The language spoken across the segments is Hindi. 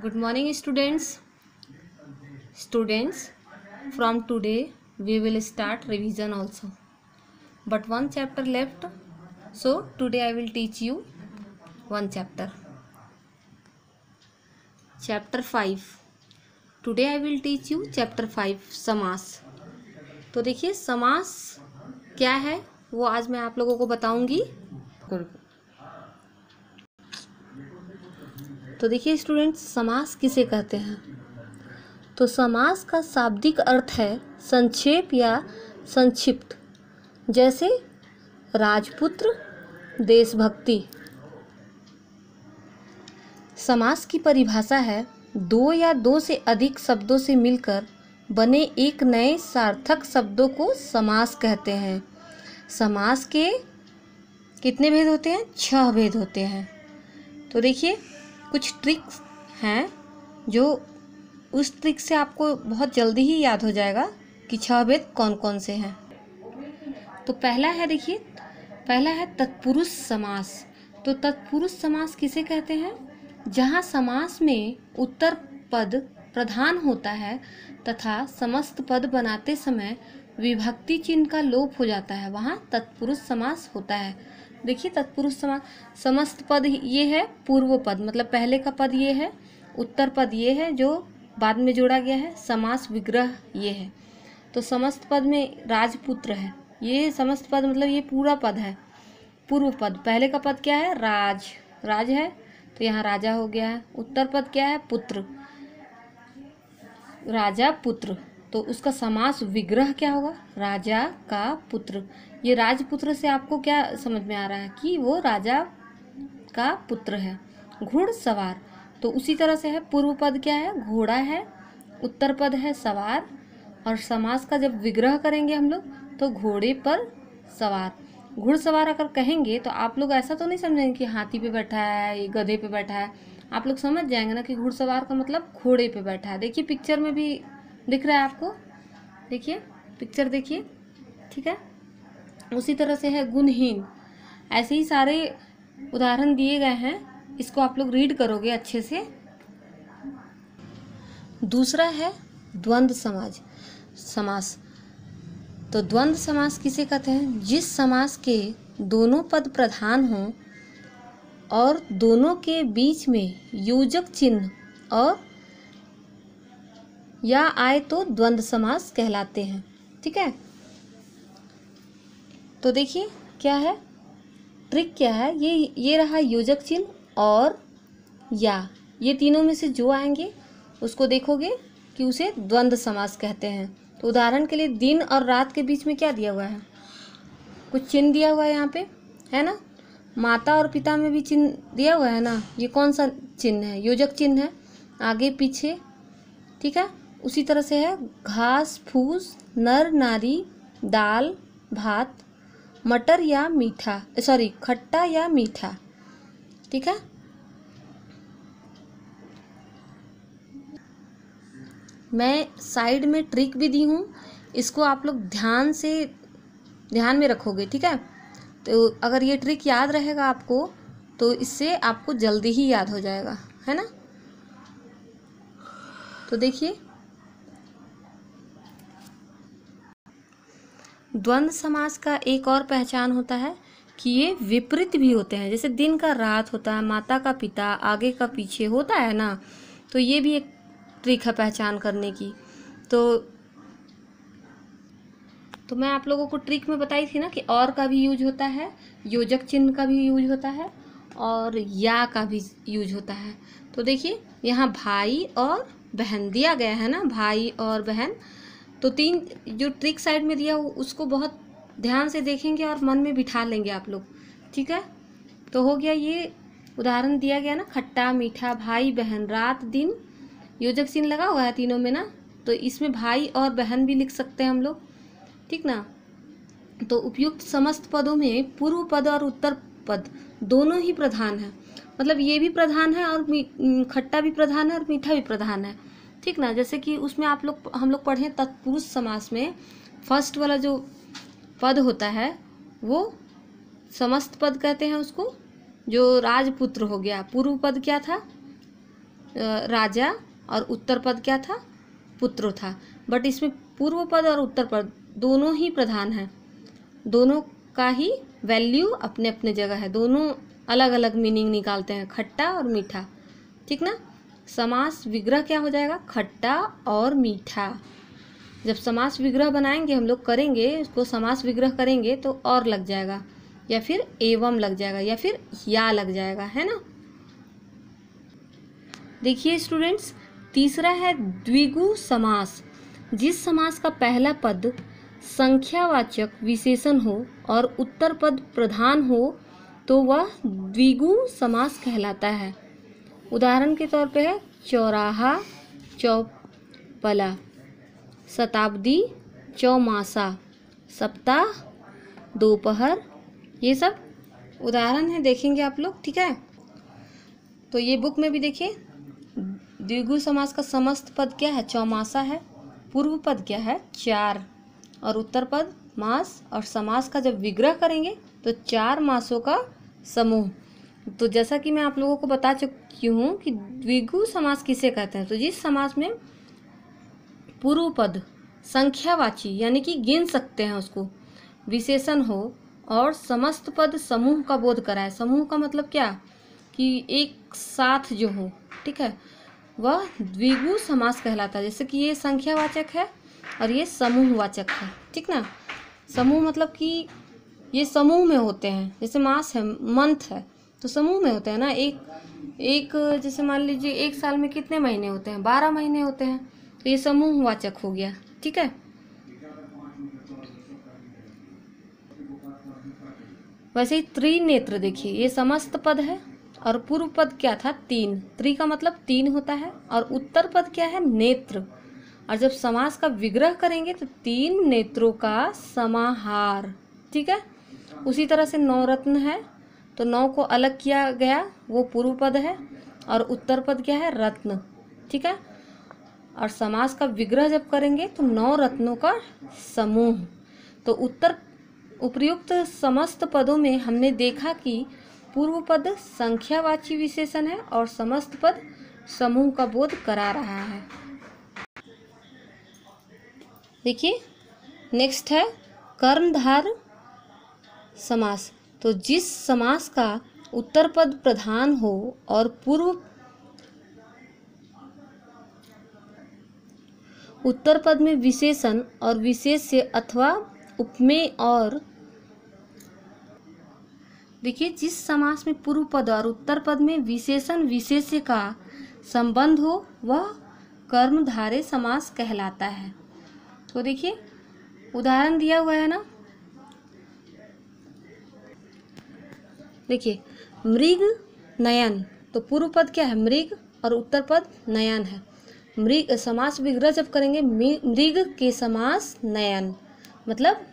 Good morning, students. From today we will start revision also. But one chapter left. So today I will teach you one chapter. Chapter 5. Today I will teach you chapter 5 समास. तो देखिए समास क्या है वो आज मैं आप लोगों को बताऊंगी. तो देखिए स्टूडेंट्स, समास किसे कहते हैं? तो समास का शाब्दिक अर्थ है संक्षेप या संक्षिप्त, जैसे राजपुत्र, देशभक्ति. समास की परिभाषा है दो या दो से अधिक शब्दों से मिलकर बने एक नए सार्थक शब्दों को समास कहते हैं. समास के कितने भेद होते हैं? 6 भेद होते हैं. तो देखिए कुछ ट्रिक्स हैं जो उस ट्रिक से आपको बहुत जल्दी ही याद हो जाएगा कि 6 भेद कौन कौन से हैं. तो पहला है, देखिए पहला है तत्पुरुष समास. तो तत्पुरुष समास किसे कहते हैं? जहाँ समास में उत्तर पद प्रधान होता है तथा समस्त पद बनाते समय विभक्ति चिन्ह का लोप हो जाता है, वहाँ तत्पुरुष समास होता है. देखिए तत्पुरुष समास, समस्त पद ये है पूर्व पद, मतलब पहले का पद ये है, उत्तर पद ये है जो बाद में जोड़ा गया है, समास विग्रह ये है. तो समस्त पद में राजपुत्र है, ये समस्त पद मतलब ये पूरा पद है, पूर्व पद. पहले का पद क्या है? राज है, तो यहाँ राजा हो गया है. उत्तर पद क्या है? पुत्र, राजा पुत्र. तो उसका समास विग्रह क्या होगा? राजा का पुत्र. ये राजपुत्र से आपको क्या समझ में आ रहा है कि वो राजा का पुत्र है. घुड़सवार, तो उसी तरह से है. पूर्व पद क्या है? घोड़ा है, उत्तर पद है सवार, और समास का जब विग्रह करेंगे हम लोग तो घोड़े पर सवार. घुड़सवार अगर कहेंगे तो आप लोग ऐसा तो नहीं समझेंगे कि हाथी पे बैठा है, ये गधे पे बैठा है. आप लोग समझ जाएंगे ना कि घुड़सवार का मतलब घोड़े पे बैठा है. देखिए पिक्चर में भी दिख रहा है आपको, देखिए पिक्चर देखिए, ठीक है. उसी तरह से है गुणहीन. ऐसे ही सारे उदाहरण दिए गए हैं, इसको आप लोग रीड करोगे अच्छे से. दूसरा है द्वंद्व समास. तो द्वंद्व समास किसे कहते हैं? जिस समास के दोनों पद प्रधान हों और दोनों के बीच में योजक चिन्ह और या आए तो द्वंद्व समास कहलाते हैं. ठीक है. तो देखिए क्या है, ट्रिक क्या है, ये रहा योजक चिन्ह और या, ये तीनों में से जो आएंगे उसको देखोगे कि उसे द्वंद्व समास कहते हैं. तो उदाहरण के लिए दिन और रात के बीच में क्या दिया हुआ है? कुछ चिन्ह दिया हुआ है यहाँ पे, है ना. माता और पिता में भी चिन्ह दिया हुआ है ना. ये कौन सा चिन्ह है? योजक चिन्ह है, आगे पीछे. ठीक है. उसी तरह से है घास फूस, नर नारी, दाल भात, मटर या मीठा, खट्टा या मीठा. ठीक है. मैं साइड में ट्रिक भी दी हूँ, इसको आप लोग ध्यान में रखोगे. ठीक है. तो अगर ये ट्रिक याद रहेगा आपको तो इससे आपको जल्दी ही याद हो जाएगा, है ना. तो देखिए द्वंद्व समास का एक और पहचान होता है कि ये विपरीत भी होते हैं. जैसे दिन का रात होता है, माता का पिता, आगे का पीछे होता है ना. तो ये भी एक ट्रिक है पहचान करने की. तो मैं आप लोगों को ट्रिक में बताई थी ना कि और का भी यूज होता है, योजक चिन्ह का भी यूज होता है और या का भी यूज होता है. तो देखिए यहाँ भाई और बहन दिया गया है ना, भाई और बहन. तो 3 जो ट्रिक साइड में दिया उसको बहुत ध्यान से देखेंगे और मन में बिठा लेंगे आप लोग. ठीक है. तो हो गया, ये उदाहरण दिया गया ना, खट्टा मीठा, भाई बहन, रात दिन, योजक चिन्ह लगा हुआ है तीनों में ना. तो इसमें भाई और बहन भी लिख सकते हैं हम लोग. ठीक ना. तो उपयुक्त समस्त पदों में पूर्व पद और उत्तर पद दोनों ही प्रधान है, मतलब ये भी प्रधान है और खट्टा भी प्रधान है और मीठा भी प्रधान है. ठीक ना. जैसे कि उसमें हम लोग पढ़े तत्पुरुष समास में फर्स्ट वाला जो पद होता है वो समस्त पद कहते हैं उसको, जो राजपुत्र हो गया. पूर्व पद क्या था? राजा और उत्तर पद क्या था, पुत्र था। बट इसमें पूर्व पद और उत्तर पद दोनों ही प्रधान हैं, दोनों का ही वैल्यू अपने अपने जगह है, दोनों अलग अलग मीनिंग निकालते हैं, खट्टा और मीठा, ठीक ना। समास विग्रह क्या हो जाएगा, खट्टा और मीठा। जब समास विग्रह बनाएंगे हम लोग, करेंगे उसको, समास विग्रह करेंगे तो और लग जाएगा, या फिर एवं लग जाएगा, या फिर या लग जाएगा, है ना। देखिए स्टूडेंट्स, तीसरा है द्विगु समास। जिस समास का पहला पद संख्यावाचक विशेषण हो और उत्तर पद प्रधान हो तो वह द्विगु समास कहलाता है। उदाहरण के तौर पे है चौराहा, चौपला, शताब्दी, चौमासा, सप्ताह, दोपहर, ये सब उदाहरण है, देखेंगे आप लोग, ठीक है। तो ये बुक में भी देखिए, द्विगु समास का समस्त पद क्या है, चौमासा है, पूर्व पद क्या है, चार, और उत्तर पद मास, और समास का जब विग्रह करेंगे तो चार मासों का समूह। तो जैसा कि मैं आप लोगों को बता चुकी हूँ कि द्विगु समास किसे कहते हैं, तो जिस समास में पूर्व पद संख्यावाची यानी कि गिन सकते हैं उसको, विशेषण हो और समस्त पद समूह का बोध कराए। समूह का मतलब क्या, कि एक साथ जो हो, ठीक है, वह द्विगु समास कहलाता है। जैसे कि ये संख्यावाचक है और ये समूहवाचक है, ठीक ना। समूह मतलब कि ये समूह में होते हैं, जैसे मास है, मंथ है, तो समूह में होते हैं ना। एक जैसे मान लीजिए एक साल में कितने महीने होते हैं, 12 महीने होते हैं, तो ये समूहवाचक हो गया, ठीक है। वैसे ही त्रिनेत्र देखिए, ये समस्त पद है और पूर्व पद क्या था, तीन, त्रि का मतलब तीन होता है, और उत्तर पद क्या है, नेत्र। और जब समास का विग्रह करेंगे तो तीन नेत्रों का समाहार, ठीक है। उसी तरह से नवरत्न है, तो नौ को अलग किया गया, वो पूर्व पद है, और उत्तर पद क्या है, रत्न, ठीक है। और समास का विग्रह जब करेंगे तो नौ रत्नों का समूह। तो उपर्युक्त समस्त पदों में हमने देखा कि पूर्व पद संख्यावाची विशेषण है और समस्त पद समूह का बोध करा रहा है। देखिए नेक्स्ट है कर्णधार समास। तो जिस समास का उत्तर पद प्रधान हो और उत्तर पद में विशेषण और विशेष्य अथवा उपमेय, और देखिए जिस समास में पूर्व पद और उत्तर पद में विशेषण विशेष्य का संबंध हो वह कर्मधारय समास कहलाता है। तो देखिए उदाहरण दिया हुआ है ना, देखिए मृग नयन, तो पूर्व पद क्या है, मृग, और उत्तर पद नयन है। मृग समास विग्रह जब करेंगे, मृग के समास नयन, मतलब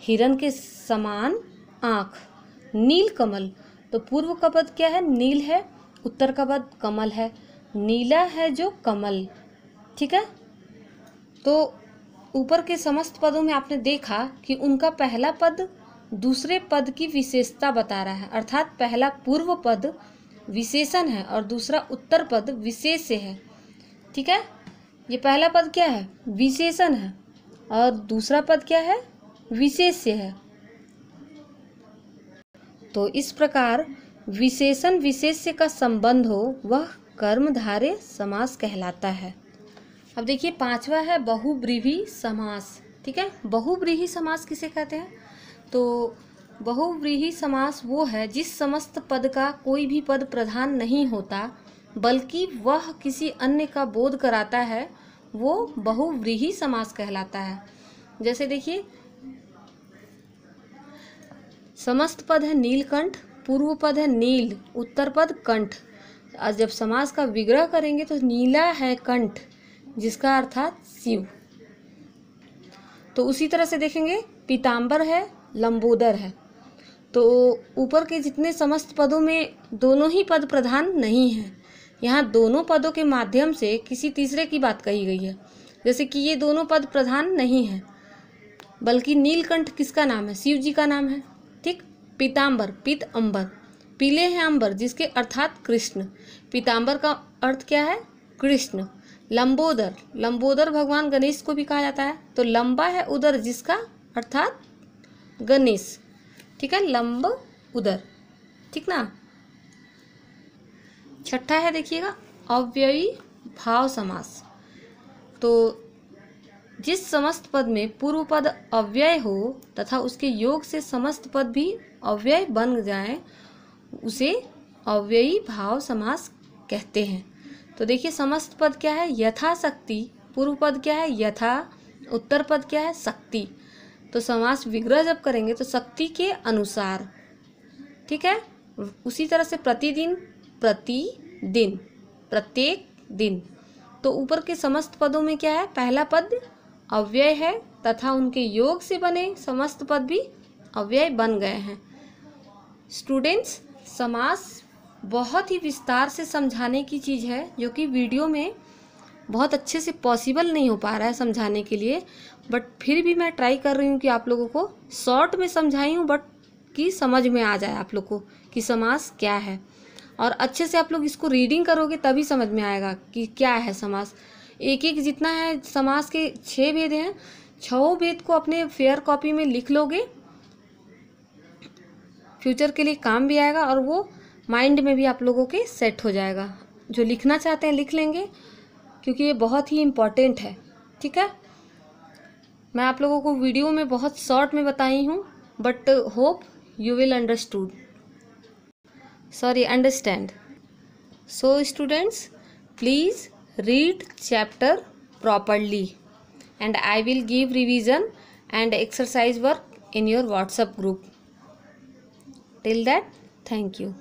हिरण के समान आँख। नील कमल, तो पूर्व का पद क्या है, नील है, उत्तर का पद कमल है, नीला है जो कमल, ठीक है। तो ऊपर के समस्त पदों में आपने देखा कि उनका पहला पद दूसरे पद की विशेषता बता रहा है, अर्थात पहला पूर्व पद विशेषण है और दूसरा उत्तर पद विशेष्य है, ठीक है। ये पहला पद क्या है, विशेषण है, और दूसरा पद क्या है, विशेष्य है। तो इस प्रकार विशेषण विशेष्य का संबंध हो वह कर्मधारय समास कहलाता है। अब देखिए पांचवा है बहुव्रीहि समास, ठीक है। बहुव्रीहि समास किसे कहते हैं, तो बहुव्रीहि समास वो है जिस समस्त पद का कोई भी पद प्रधान नहीं होता बल्कि वह किसी अन्य का बोध कराता है, वो बहुव्रीहि समास कहलाता है। जैसे देखिए समस्त पद है नीलकंठ, पूर्व पद है नील, उत्तर पद कंठ, और जब समास का विग्रह करेंगे तो नीला है कंठ, जिसका अर्थात शिव। तो उसी तरह से देखेंगे पीताम्बर है, लंबोदर है। तो ऊपर के जितने समस्त पदों में दोनों ही पद प्रधान नहीं हैं, यहाँ दोनों पदों के माध्यम से किसी तीसरे की बात कही गई है। जैसे कि ये दोनों पद प्रधान नहीं हैं, बल्कि नीलकंठ किसका नाम है, शिव जी का नाम है, ठीक। पीताम्बर, पीत अंबर, पीले हैं अंबर, जिसके अर्थात कृष्ण। पीतांबर का अर्थ क्या है? कृष्ण। लंबोदर, लंबोदर भगवान गणेश को भी कहा जाता है। तो लंबा है उदर, जिसका अर्थात गणेश। ठीक है, लंब उदर। ठीक ना। छठा है, देखिएगा, अव्ययी भाव समास। तो जिस समस्त पद में पूर्व पद अव्यय हो तथा उसके योग से समस्त पद भी अव्यय बन जाए, उसे अव्ययी भाव समास कहते हैं। तो देखिए, समस्त पद क्या है? यथाशक्ति। पूर्व पद क्या है? यथा। उत्तर पद क्या है? शक्ति। तो समास विग्रह जब करेंगे तो शक्ति के अनुसार। ठीक है। उसी तरह से प्रतिदिन, प्रतिदिन, प्रत्येक दिन। तो ऊपर के समस्त पदों में क्या है? पहला पद अव्यय है तथा उनके योग से बने समस्त पद भी अव्यय बन गए हैं। स्टूडेंट्स, समास बहुत ही विस्तार से समझाने की चीज़ है, जो कि वीडियो में बहुत अच्छे से पॉसिबल नहीं हो पा रहा है समझाने के लिए, बट फिर भी मैं ट्राई कर रही हूँ कि आप लोगों को शॉर्ट में समझाई हूँ, बट कि समझ में आ जाए आप लोग को कि समास क्या है। और अच्छे से आप लोग इसको रीडिंग करोगे तभी समझ में आएगा कि क्या है समास। एक एक जितना है समास के 6 भेद हैं, 6 भेद को अपने फेयर कॉपी में लिख लोगे, फ्यूचर के लिए काम भी आएगा और वो माइंड में भी आप लोगों के सेट हो जाएगा। जो लिखना चाहते हैं लिख लेंगे, क्योंकि ये बहुत ही इम्पॉर्टेंट है। ठीक है। मैं आप लोगों को वीडियो में बहुत शॉर्ट में बताई हूँ, but hope you will understand. So students, please read chapter properly, and I will give revision and exercise work in your WhatsApp group. Till that, thank you.